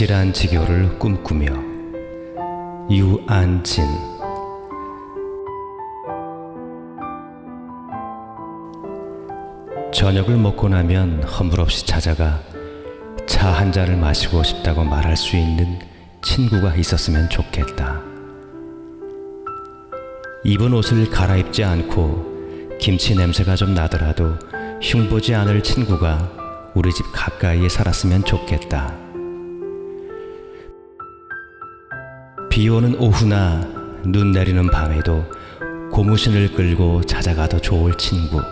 진실한 지교를 꿈꾸며. 유안진. 저녁을 먹고 나면 허물없이 찾아가 차 한 잔을 마시고 싶다고 말할 수 있는 친구가 있었으면 좋겠다. 입은 옷을 갈아입지 않고 김치 냄새가 좀 나더라도 흉보지 않을 친구가 우리 집 가까이에 살았으면 좋겠다. 비 오는 오후나 눈 내리는 밤에도 고무신을 끌고 찾아가도 좋을 친구.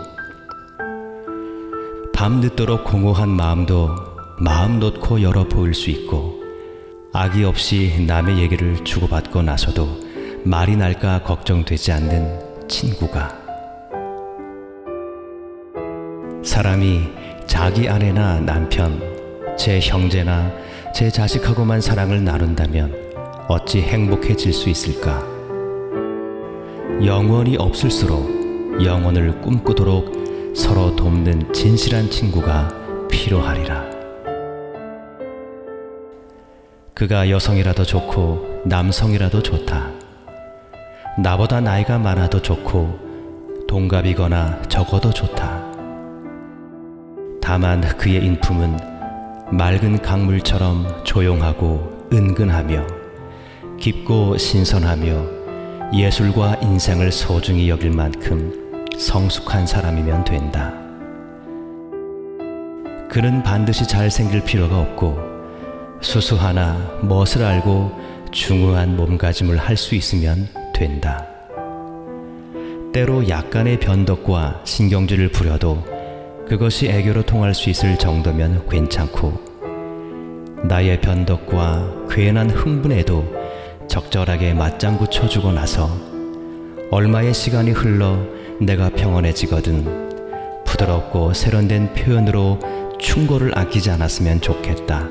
밤 늦도록 공허한 마음도 마음 놓고 열어 보일 수 있고, 악의 없이 남의 얘기를 주고받고 나서도 말이 날까 걱정되지 않는 친구가. 사람이 자기 아내나 남편, 제 형제나 제 자식하고만 사랑을 나눈다면 어찌 행복해질 수 있을까? 영원히 없을수록 영원을 꿈꾸도록 서로 돕는 진실한 친구가 필요하리라. 그가 여성이라도 좋고 남성이라도 좋다. 나보다 나이가 많아도 좋고 동갑이거나 적어도 좋다. 다만 그의 인품은 맑은 강물처럼 조용하고 은근하며 깊고 신선하며 예술과 인생을 소중히 여길 만큼 성숙한 사람이면 된다. 그는 반드시 잘생길 필요가 없고 수수하나 멋을 알고 중후한 몸가짐을 할 수 있으면 된다. 때로 약간의 변덕과 신경질을 부려도 그것이 애교로 통할 수 있을 정도면 괜찮고, 나의 변덕과 괜한 흥분에도 적절하게 맞장구 쳐주고 나서 얼마의 시간이 흘러 내가 평온해지거든 부드럽고 세련된 표현으로 충고를 아끼지 않았으면 좋겠다.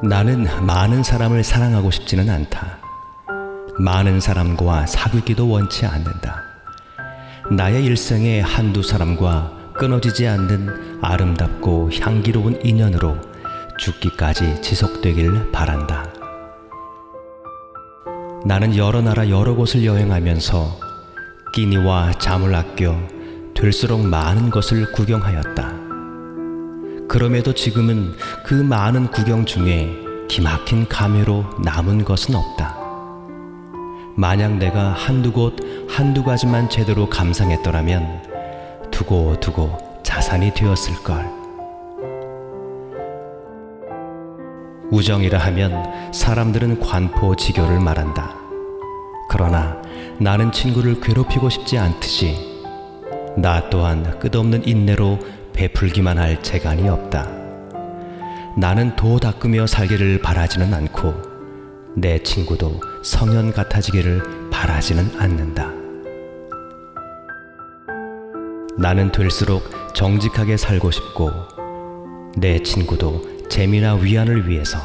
나는 많은 사람을 사랑하고 싶지는 않다. 많은 사람과 사귀기도 원치 않는다. 나의 일생에 한두 사람과 끊어지지 않는 아름답고 향기로운 인연으로 죽기까지 지속되길 바란다. 나는 여러 나라 여러 곳을 여행하면서 끼니와 잠을 아껴 될수록 많은 것을 구경하였다. 그럼에도 지금은 그 많은 구경 중에 기막힌 감회로 남은 것은 없다. 만약 내가 한두 곳, 한두 가지만 제대로 감상했더라면 두고두고 자산이 되었을걸. 우정이라 하면 사람들은 관포지교를 말한다. 그러나 나는 친구를 괴롭히고 싶지 않듯이 나 또한 끝없는 인내로 베풀기만 할 재간이 없다. 나는 도 닦으며 살기를 바라지는 않고 내 친구도 성현 같아지기를 바라지는 않는다. 나는 될수록 정직하게 살고 싶고 내 친구도 재미나 위안을 위해서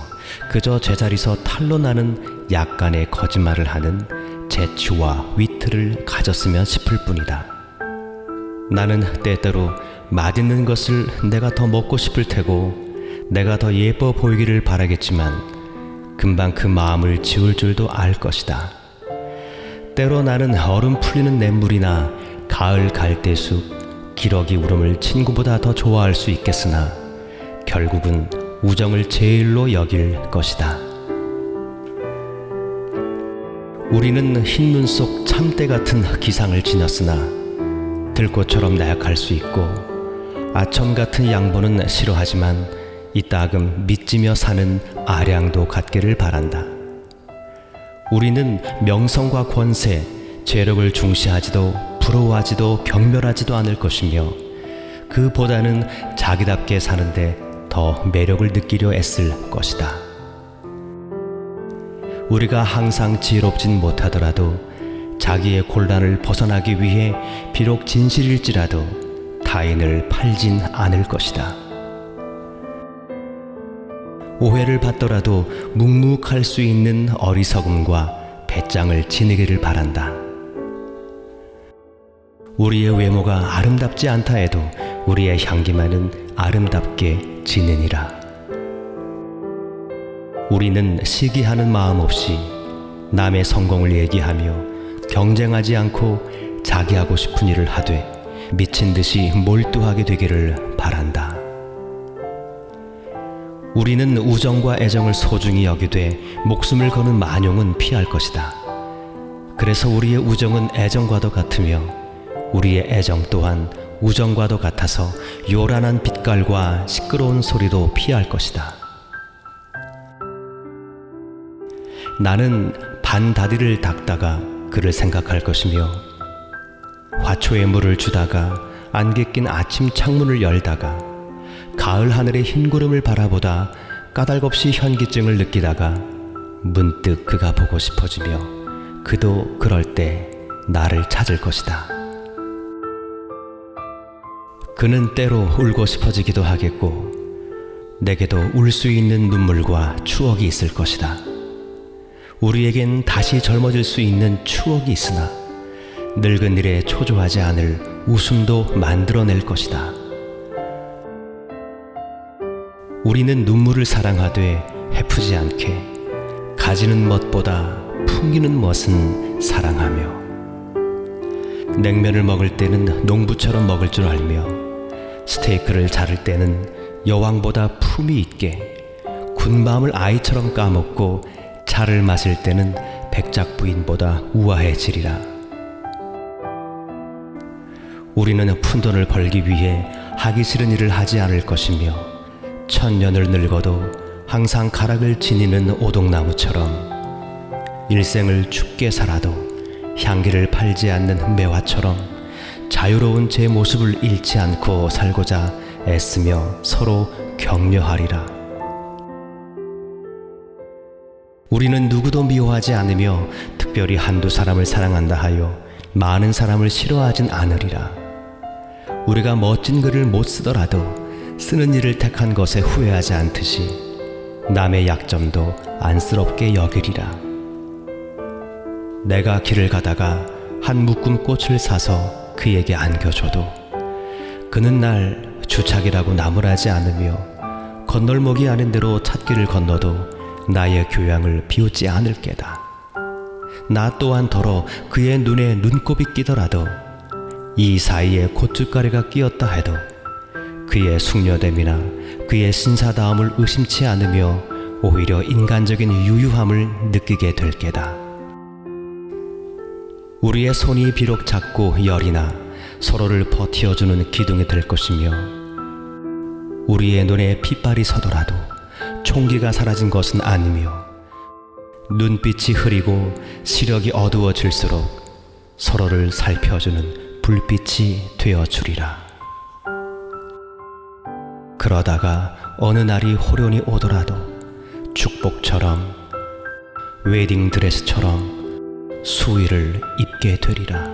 그저 제자리서 탈로 나는 약간의 거짓말을 하는 재치와 위트를 가졌으면 싶을 뿐이다. 나는 때때로 맛있는 것을 내가 더 먹고 싶을 테고 내가 더 예뻐 보이기를 바라겠지만 금방 그 마음을 지울 줄도 알 것이다. 때로 나는 얼음 풀리는 냇물이나 가을 갈대숲, 기러기 울음을 친구보다 더 좋아할 수 있겠으나 결국은 우정을 제일로 여길 것이다. 우리는 흰눈 속 참대 같은 기상을 지녔으나 들꽃처럼 나약할 수 있고 아첨 같은 양보는 싫어하지만 이따금 믿지며 사는 아량도 갖기를 바란다. 우리는 명성과 권세, 재력을 중시하지도 부러워하지도 경멸하지도 않을 것이며 그보다는 자기답게 사는데 더 매력을 느끼려 애쓸 것이다. 우리가 항상 지혜롭진 못하더라도 자기의 곤란을 벗어나기 위해 비록 진실일지라도 타인을 팔진 않을 것이다. 오해를 받더라도 묵묵할 수 있는 어리석음과 배짱을 지니기를 바란다. 우리의 외모가 아름답지 않다 해도 우리의 향기만은 아름답게 지느니라. 우리는 시기하는 마음 없이 남의 성공을 얘기하며 경쟁하지 않고 자기 하고 싶은 일을 하되 미친 듯이 몰두하게 되기를 바란다. 우리는 우정과 애정을 소중히 여기되 목숨을 거는 만용은 피할 것이다. 그래서 우리의 우정은 애정과도 같으며 우리의 애정 또한 우정과도 같아서 요란한 빛깔과 시끄러운 소리도 피할 것이다. 나는 반다리를 닦다가 그를 생각할 것이며 화초에 물을 주다가 안개 낀 아침 창문을 열다가 가을 하늘의 흰 구름을 바라보다 까닭없이 현기증을 느끼다가 문득 그가 보고 싶어지며 그도 그럴 때 나를 찾을 것이다. 그는 때로 울고 싶어지기도 하겠고 내게도 울 수 있는 눈물과 추억이 있을 것이다. 우리에겐 다시 젊어질 수 있는 추억이 있으나 늙은 일에 초조하지 않을 웃음도 만들어낼 것이다. 우리는 눈물을 사랑하되 헤프지 않게 가지는 멋보다 풍기는 멋은 사랑하며 냉면을 먹을 때는 농부처럼 먹을 줄 알며 스테이크를 자를 때는 여왕보다 품위 있게 군밤을 아이처럼 까먹고 차를 마실 때는 백작 부인보다 우아해지리라. 우리는 푼돈을 벌기 위해 하기 싫은 일을 하지 않을 것이며 천년을 늙어도 항상 가락을 지니는 오동나무처럼 일생을 춥게 살아도 향기를 팔지 않는 매화처럼 자유로운 제 모습을 잃지 않고 살고자 애쓰며 서로 격려하리라. 우리는 누구도 미워하지 않으며 특별히 한두 사람을 사랑한다 하여 많은 사람을 싫어하진 않으리라. 우리가 멋진 글을 못 쓰더라도 쓰는 일을 택한 것에 후회하지 않듯이 남의 약점도 안쓰럽게 여기리라. 내가 길을 가다가 한 묶음 꽃을 사서 그에게 안겨줘도 그는 날 주착이라고 나무라지 않으며 건널목이 아닌 대로 찾기를 건너도 나의 교양을 비웃지 않을 게다. 나 또한 더러 그의 눈에 눈곱이 끼더라도 이 사이에 콧줄가리가 끼었다 해도 그의 숙녀됨이나 그의 신사다움을 의심치 않으며 오히려 인간적인 유유함을 느끼게 될 게다. 우리의 손이 비록 작고 열이나 서로를 버티어주는 기둥이 될 것이며 우리의 눈에 핏발이 서더라도 총기가 사라진 것은 아니며 눈빛이 흐리고 시력이 어두워질수록 서로를 살펴주는 불빛이 되어주리라. 그러다가 어느 날이 호련히 오더라도 축복처럼 웨딩드레스처럼 수의를 입게 되리라.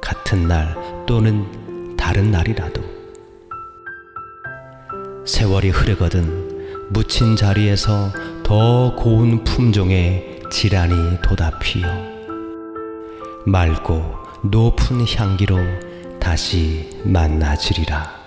같은 날 또는 다른 날이라도 세월이 흐르거든 묻힌 자리에서 더 고운 품종의 질환이 돋아 피어 맑고 높은 향기로 다시 만나지리라.